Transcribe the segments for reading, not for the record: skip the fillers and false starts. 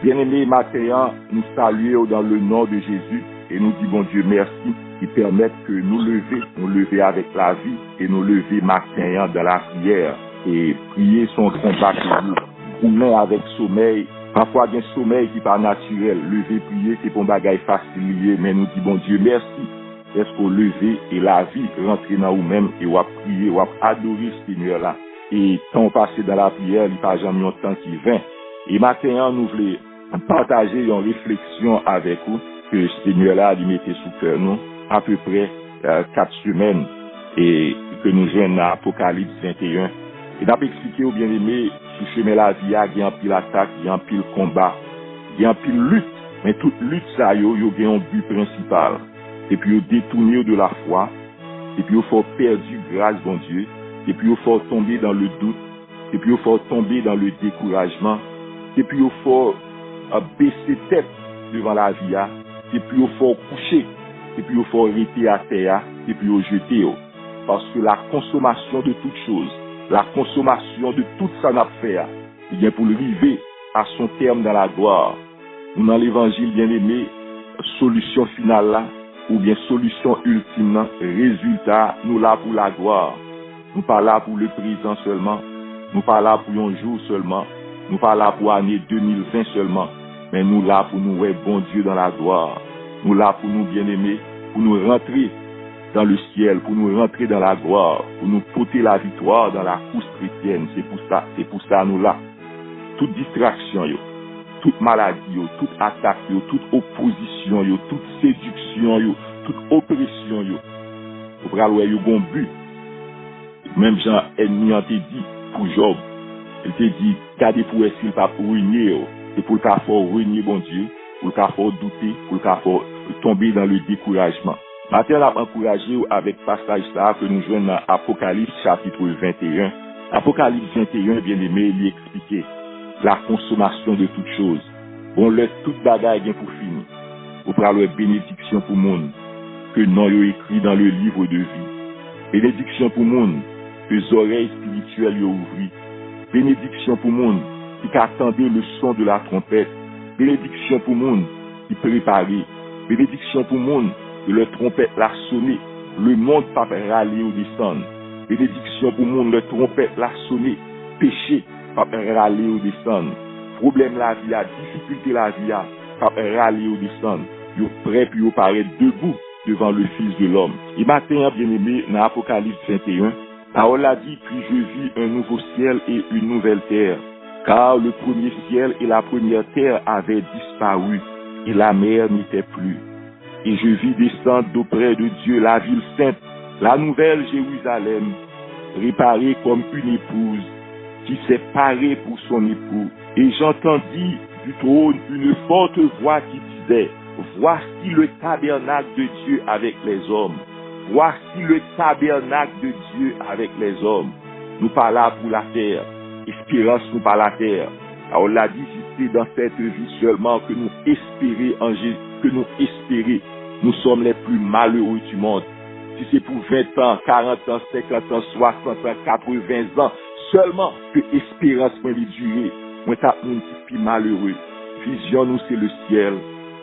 Bien-aimés, matin, nous saluons dans le nom de Jésus et nous disons Dieu merci qui permettent que nous lever avec la vie et nous lever matin dans la prière et prier son combat pour nous avec sommeil. Parfois, il y a un sommeil qui n'est pas naturel. Lever, prier, c'est pour un bagage facile, mais nous disons Dieu merci. Est-ce qu'on lever et la vie rentrer dans nous-mêmes et on va prier, on va adorer ce Seigneur-là. Et temps passé dans la prière, il n'y a pas jamais un temps qui vient. Et maintenant, nous voulons partager une réflexion avec vous que le Seigneur-là lui mettait sous cœur nous à peu près 4 semaines et que nous joignons dans Apocalypse 21. Et n'a pas expliqué au bien-aimé, sous chemin la vie, il y a un pile attaque, il y a un pile combat, il y a un pile lutte. Mais toute lutte, ça, il y a un but principal. Et puis, il détourné de la foi. Et puis, il faut perdre grâce, bon Dieu. Et puis, il faut tomber dans le doute. Et puis, il faut tomber dans le découragement. Et puis, il faut baisser tête devant la vie. Et puis, il faut coucher. Et puis, il faut arrêter à terre. Et puis, il faut jeter. Parce que la consommation de toutes choses, la consommation de tout ça n'a fait, il vient pour arriver à son terme dans la gloire. Nous, dans l'évangile bien-aimé, solution finale là, ou bien solution ultime, résultat, nous là pour la gloire. Nous pas là pour le présent seulement, nous pas là pour un jour seulement, nous pas là pour l'année 2020 seulement, mais nous là pour nous ouais bon Dieu dans la gloire. Nous là pour nous bien-aimer, pour nous rentrer dans le ciel, pour nous rentrer dans la gloire, pour nous porter la victoire dans la course chrétienne. C'est pour ça nous là. Toute distraction, toute maladie, toute attaque, toute opposition, toute séduction, toute oppression, vous voyez, il y a un but. Même Jean ennemi a dit pour Job, il te dit, gardez pour s'il pas pour ruiner, c'est pour le cas fort ruiner, bon Dieu, pour le cas fort douter, pour le cas fort tomber dans le découragement. Maintenant, on a encouragé avec passage ça que nous joignons dans Apocalypse chapitre 21. Apocalypse 21, bien aimé, il expliquait la consommation de toutes choses. Bon, le tout bagaille bien pour finir. Vous prenez la bénédiction pour le monde que non yo écrit dans le livre de vie. Bénédiction pour le monde que les oreilles spirituelles yo ouvri. Bénédiction pour le monde qui attendait le son de la trompette. Bénédiction pour le monde qui préparait. Bénédiction pour le monde que le trompette l'a sonné. Le monde pas râler ou descendre. Bénédiction pour le monde, le trompette l'a sonné. Péché pas râler ou descendre. Problème la vie, difficulté la vie, pas râler ou descendre. Yo prêt puis yo paraître debout devant le Fils de l'homme. Et matin, bien aimé, dans Apocalypse 21, parole a dit, puis je vis un nouveau ciel et une nouvelle terre. Car le premier ciel et la première terre avaient disparu et la mer n'était plus. Et je vis descendre d'auprès de Dieu la ville sainte, la nouvelle Jérusalem, réparée comme une épouse qui s'est parée pour son époux. Et j'entendis du trône une forte voix qui disait, voici le tabernacle de Dieu avec les hommes. Voici le tabernacle de Dieu avec les hommes. Nous pas là pour la terre. Espérance nous pas la terre. Alors on l'a dit, si c'est dans cette vie seulement que nous espérons en Jésus, que nous espérons, nous sommes les plus malheureux du monde. Si c'est pour 20 ans, 40 ans, 50 ans, 60 ans, 80 ans, seulement que espérance peut durer. Moi, t'as un petit plus malheureux. Vision nous, c'est le ciel.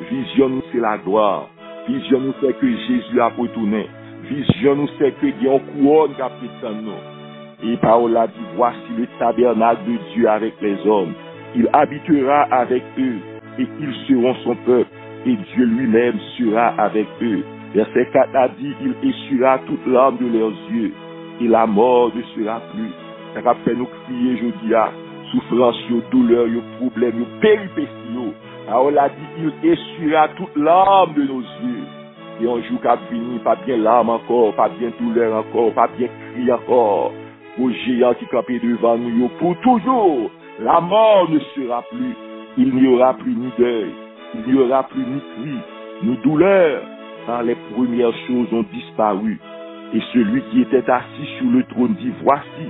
Vision nous, c'est la gloire. Vision nous, c'est que Jésus a retourné. Vision nous, c'est que il y a une couronne qui a pris nous. Et parole a dit, voici le tabernacle de Dieu avec les hommes. Il habitera avec eux et ils seront son peuple. Et Dieu lui-même sera avec eux. Verset 4 a dit, il essuiera toute larme de leurs yeux. Et la mort ne sera plus. Ça va faire nous crier, je dis, souffrance, douleur, problème, péripéties. Alors on a dit, il essuiera toute larme de nos yeux. Et un jour qu'a fini, pas bien larme encore, pas bien douleur encore, pas bien cri encore. Au géant qui campait devant nous, pour toujours, la mort ne sera plus. Il n'y aura plus ni deuil, il n'y aura plus ni cri, ni douleur. Car les premières choses ont disparu. Et celui qui était assis sur le trône dit, voici,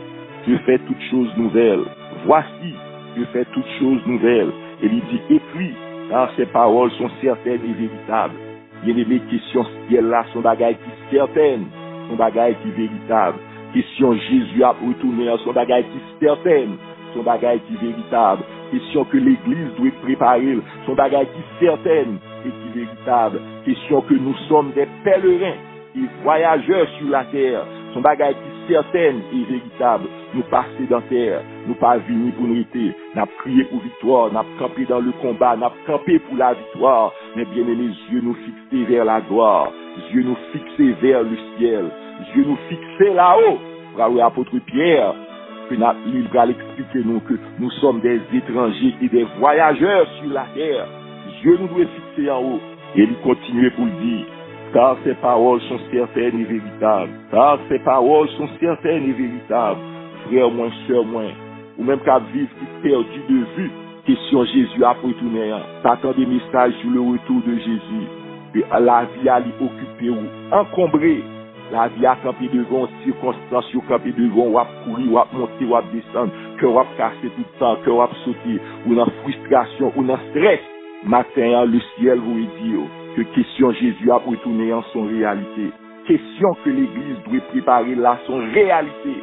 je fais toutes choses nouvelles. Voici, je fais toutes choses nouvelles. Et il dit, écris, car ces paroles sont certaines et véritables. Bien aimé, question ciel là, son bagaille qui est certaine, son bagaille qui est véritable. Question Jésus a retourné, son bagaille qui est certaine, son bagaille qui est véritable. Question que l'Église doit préparer. Son bagage qui certaine et qui véritable. Question que nous sommes des pèlerins et voyageurs sur la terre. Son bagage qui certaine et véritable. Nous pas sédentaires, nous pas venus pour nous être. N'a prié pour victoire, n'a campé dans le combat, n'a campé pour la victoire. Mais bien aimés, yeux nous fixés vers la gloire. Yeux nous fixés vers le ciel. Yeux nous fixés là-haut. Bravo apôtre Pierre, que notre livre va l'expliquer nous que nous sommes des étrangers et des voyageurs sur la terre. Dieu nous doit fixer en haut. Et il continue pour le dire, car ces paroles sont certaines et véritables. Car ces paroles sont certaines et véritables. Frère moins, sœur moins, ou même qu'à vivre qui perdu de vue. Question Jésus a retourné. T'attends des messages sur le retour de Jésus. Que la vie à l'y occuper ou encombrer. La vie a campé devant circonstances, ou campé devant, ou à courir, ou à monter, ou à descendre, que ou à casser tout le temps, que ou à sauter, ou dans frustration, ou dans stress. Matin, le ciel vous dit que question Jésus a retourné en son réalité. Question que l'Église doit préparer là son réalité.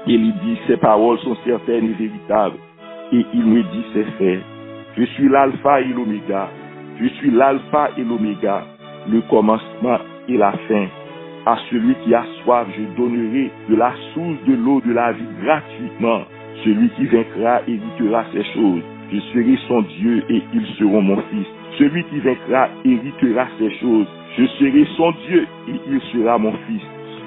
Et il dit, ces paroles sont certaines et véritables. Et il me dit, c'est fait. Je suis l'alpha et l'oméga. Je suis l'alpha et l'oméga, le commencement et la fin. À celui qui a soif, je donnerai de la source de l'eau de la vie gratuitement. Celui qui vaincra héritera ces choses. Je serai son Dieu et ils seront mon fils. Celui qui vaincra héritera ces choses. Je serai son Dieu et il sera mon fils.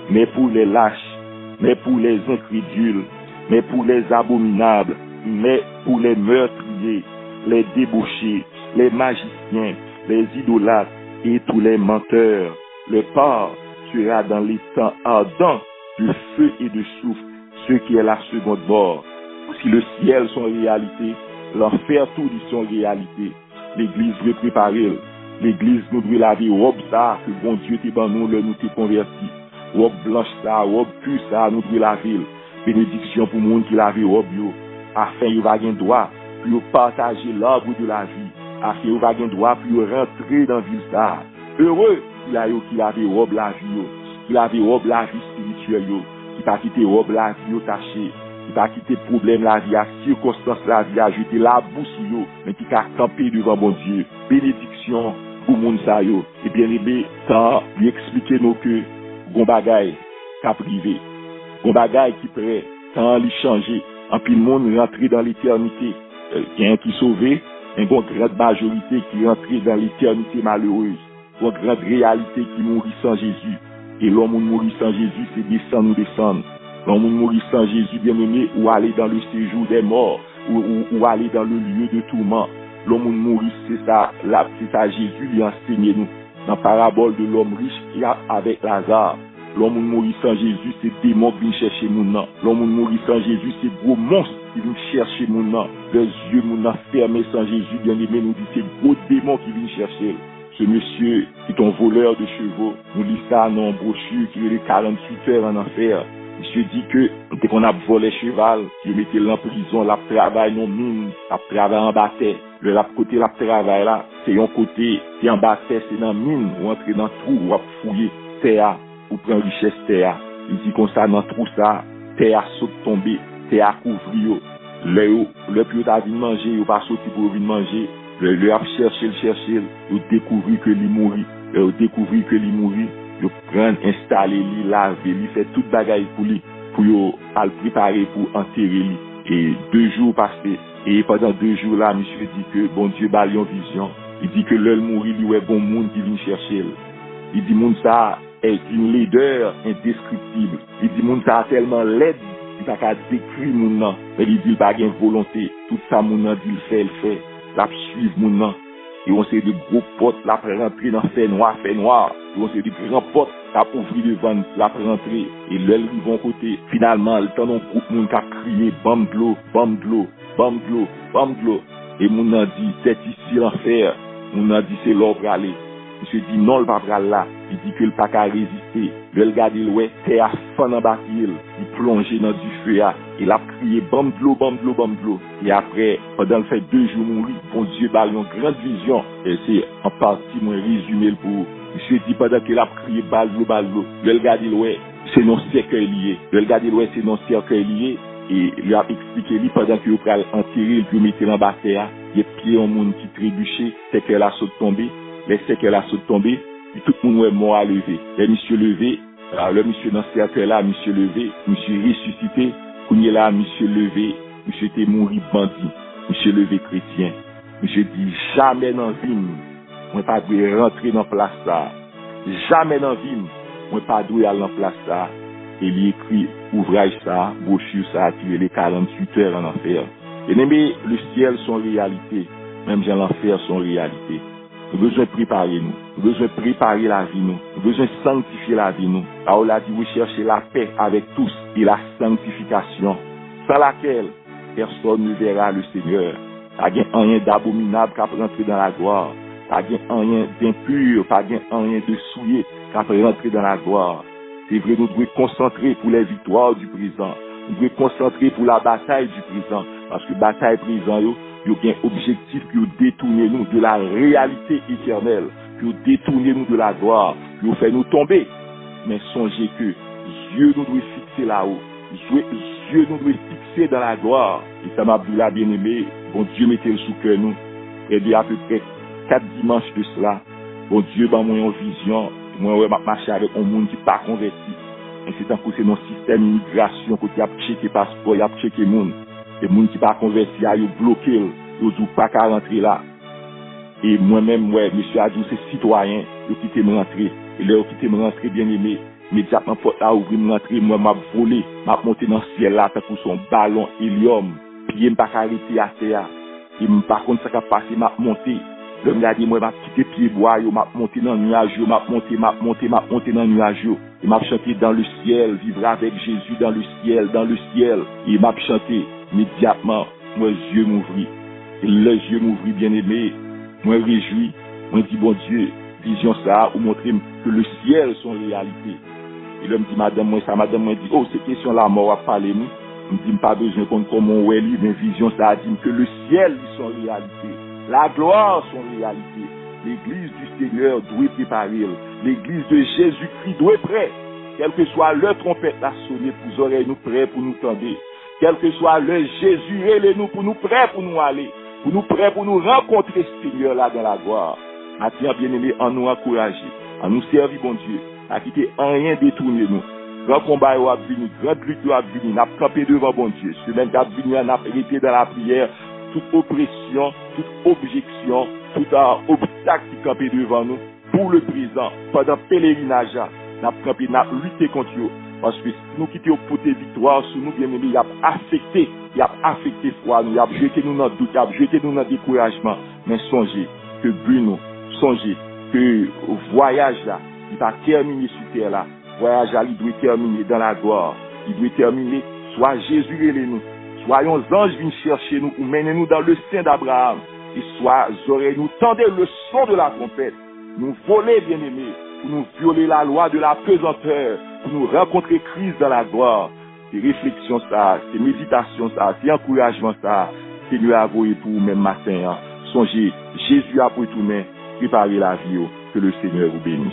Mais pour les lâches, mais pour les incrédules, mais pour les abominables, mais pour les meurtriers, les débauchés, les magiciens, les idolâtres et tous les menteurs, le part sera dans les temps ardents de feu et de soufre, ce qui est la seconde mort. Si le ciel sont réalité, l'enfer tout dit son réalité. L'église veut préparer. L'église nous doit laver robe ça, que bon Dieu t'est ban nous, le nous t'est converti. Robe blanche ça, robe pure ça, nous doit laver. Bénédiction pour monde qui lave robe yo, afin il va gagner droit pour partager l'arbre de la vie, afin il va gagner droit pour rentrer dans ville ça. Heureux il a yo qui lave robe la vie yo, qui lave robe la vie spirituelle yo, qui pas quitter robe la vie yo taché, qui pas quitter problème la vie à circonstance la vie à jeter la bourse yo, mais qui a campé devant bon Dieu. Bénédiction pour monde ça yo. Et bien aimé, quand lui expliquer nous que gon bagay ka privé, gon bagay qui prêt, quand lui changer, en pile monde rentrer dans l'éternité, quelqu'un qui sauvé, une grande majorité qui rentrer dans l'éternité malheureuse. Une grande réalité qui mourit sans Jésus. Et l'homme mourit sans Jésus, c'est descendre ou descendre. L'homme mourit sans Jésus, bien aimé, ou aller dans le séjour des morts, ou aller dans le lieu de tourment. L'homme mourit, c'est ça, là, c'est ça, Jésus lui enseigne nous. Dans la parabole de l'homme riche qui a avec Lazare. L'homme mourit sans Jésus, c'est démon qui vient chercher mon nom. L'homme mourit sans Jésus, c'est gros monstre qui vient chercher mon nom. Les yeux mon nom fermés sans Jésus, bien aimé, nous dit c'est gros démon qui vient chercher. Ce monsieur qui est un voleur de chevaux, nous lit ça dans une brochure qui est les 48 heures en enfer. Monsieur dit que dès qu'on a volé cheval, il mettait en prison, la travail non mine, la travail en bâtiment. Le côté la travail là, c'est un côté, c'est en bâtiment, c'est dans mine, ou entrer dans trou, ou fouiller terre, ou prendre richesse terre. Il dit qu'on ça dans trou ça, terre saute tomber, terre couvrir. Le plus d'avis de manger, ou pas sauter pour venir manger. Le a cherché, il découvrir que il mourit, il découvrir que il mourit, il prendre, installer, il laver, il fait toute bagaille pour lui, pour le préparer pour enterrer lui. Et 2 jours passés, et pendant 2 jours là, monsieur dit que bon Dieu bat lui en vision. Il dit que l'heure mourit, lui est bon monde qui vient chercher. Il dit monde ça est une laideur indescriptible. Il dit monde ça tellement laide, il n'a qu'à décrire mon nom. Mais il dit il n'a pas de volonté. Tout ça mon nom dit il fait. La suivre mon nom. Et on sait de gros potes, la rentrer dans fait noir. Et on sait de grands potes, la ouvrir devant, la rentrer. Et là, ils vont côté. Finalement, le temps d'un groupe, moun qui a crié, bam de l'eau. Et moun a dit, c'est ici l'enfer. Moun a dit, c'est l'ordre aller. Monsieur dit, non, le pas là. Il dit que le pas qu'à résister. Le regarde, ouais, t'es à fond en bas, il plongeait dans du feu, il a crié, bam de l'eau. Et après, pendant le fait 2 jours mourir, bon Dieu, bah, une grande vision. Et c'est en partie, moi, résumé le pour. Monsieur dit, pendant qu'il a crié, bal de l'eau. Le regarde, ouais, c'est non cercueil lié. Le regarde, ouais, c'est non cercueil lié. Et il a expliqué lui pendant que vous prenez enterrer, vous mettez en bas terre, il y a pieds en monde qui trébuché, c'est qu'elle a sauté tombé, les c'est qu'elle a sauté tombé, et tout le monde est mort à lever. Les monsieur levé, alors le monsieur dans ce terre là, monsieur levé, monsieur ressuscité, quand il est là, monsieur levé, monsieur était mort bandit, monsieur levé chrétien. Monsieur dit jamais dans la vie, moi pas doit rentrer dans place ça. Jamais dans la vie, moi pas doit aller dans place ça. Et il écrit ouvrage ça, brochure ça, qui est les 48 heures en enfer. Et même le ciel son réalité, même dans l'enfer son réalité. Nous avons besoin de préparer nous. Nous avons besoin de préparer la vie nous. Nous avons besoin de sanctifier la vie nous. Là on a dit vous cherchez la paix avec tous et la sanctification, sans laquelle personne ne verra le Seigneur. Pas rien d'abominable qui a rentré dans la gloire. Pas rien d'impur, pas rien de souillé qui a rentré dans la gloire. C'est vrai, nous devons concentrer pour les victoires du présent. Nous devons concentrer pour la bataille du présent. Parce que bataille présent, il y a un objectif pour détourner nous de la réalité éternelle, pour détourner nous de la gloire, pour faire nous tomber. Mais songez que Dieu nous doit fixer là-haut. Dieu nous doit fixer dans la gloire. Et ça m'a dit là, bien aimé, bon Dieu mettez le sous cœur nous. Et bien à peu près 4 dimanches de cela, bon Dieu m'a moi une vision. Moi, je marche avec un monde qui n'est pas converti. Et c'est un coup, c'est notre système d'immigration, qui a checké passeport, il a checké monde. Et les gens qui ne sont pas convertis, ils ont bloqué, ils n'ont pas qu'à rentrer là. Et moi-même, monsieur a dit, c'est citoyen, ils ont quitté me rentrer. Et là, ils ont quitté me rentrer, bien aimé. Immédiatement, porte là, ouvrir me rentrer, moi, m'a volé, m'a monté dans le ciel là, pour son ballon hélium. Puis, il m'a pas arrêté à terre. Et par contre, ça qui a passé, m'a monté. L'homme m'a dit, moi, m'a quitté pied bois, m'a monté dans le nuage, m'a monté dans le nuage. Et m'a chanté dans le ciel, vivre avec Jésus dans le ciel. Et m'a chanté immédiatement, moi, les yeux m'ouvrit. Et les yeux m'ouvrit, bien aimé. Moi, réjoui. Moi, dit, bon Dieu, vision ça, ou montrer que le ciel sont réalité. Et l'homme dit, madame, moi, dit, oh, ces questions-là, mort à parler, nous. Je me dis, pas besoin qu'on comment ouais, mais vision ça, dit que le ciel, ils sont réalité. La gloire, son réalité. L'église du Seigneur doit préparer. L'église de Jésus-Christ doit être prête. Quel que soit le trompette à sonner, vous aurez nous prêts pour nous tendre. Quel que soit le Jésus, nous pour nous prêts pour nous aller. Pour nous prêts pour nous rencontrer ce Seigneur là dans la gloire. Maintenant, bien aimé, en nous encourager, en nous servir, bon Dieu, à quitter en rien détourner nous. Grand combat est venu, grande lutte est venu, n'a campé devant bon Dieu. Semaine qui a venu, n'a arrêté dans la prière. Toute oppression, toute objection, tout obstacle qui campait devant nous, pour le présent, pendant le pèlerinage, nous avons lutté contre eux. Parce que si nous quittons pour des victoires, sur nous, bien aimés, il a affecté foi, il a jeté nous dans le doute, il a jeté nous dans le découragement. Mais songez que Bruno, songez que le voyage là, il va terminer sur terre là. Le voyage là, il doit terminer dans la gloire. Il doit terminer, soit Jésus et nous. Soyons anges viennent chercher nous ou mener nous dans le sein d'Abraham. Et soit nous tendez le son de la trompette. Nous voler, bien-aimés, pour nous violer la loi de la pesanteur, pour nous rencontrer Christ dans la gloire. Ces réflexions ça, ces méditations ça, ces encouragements ça, Seigneur a voué pour vous même matin. Songez, Jésus a pour tout, mais préparez la vie, que le Seigneur vous bénisse.